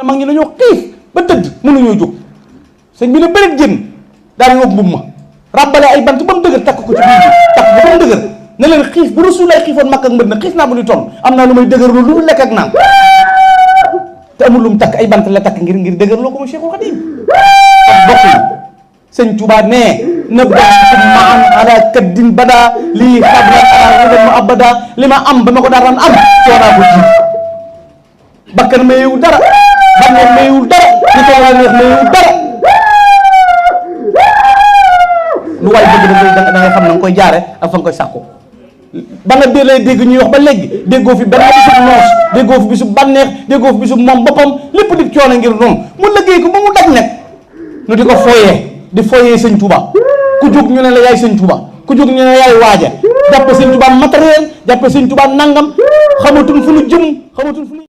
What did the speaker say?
mag ñi dañoo xiif ba tëdd mënuñoo jóg sëñ bi ne bëreet jën daal di wëg mbubb ma ràbbale ay bant ba mu dëgër takk ko ci biir bi takk ko ba mu dëgër ne leen xiif bu Rasulullah xiifoon makk ak mbër na xiif naa bu ñu toll am naa lu may dëgër lu lekk ak naan te amul lu mu takk ay bant la takk ngir dëgër loo ko ma Cheikhul Khadim ak bokk yi sëñ Tuubaa ne na basi maan ala kaddin bada lii xabla ala ma abada li ma am ba ma ko daan am coonaa ko ji bakkan mayewul dara bànneex mayewul dara li ko war a neex mayewul dara lu waay bëgg da ngay xam na nga koy jaare ak fa nga koy sàkku ba nga dégg ñuy wax ba léegi déggoo fi benn bisub noos déggoo fi bisub bànneex déggoo fi bisub moom boppam lépp di coono ngir noonu mu liggéey ko ba mu daj nag nu di ko fooyee di fooyee sëñ Touba ku jóg ñu ne la yaay sëñ Touba ku jóg ñu ne yaay waaja jàppe sëñ Touba matériel jàppe sëñ Touba nangam xamatuñ fu nu jëm xamatuñ fu nu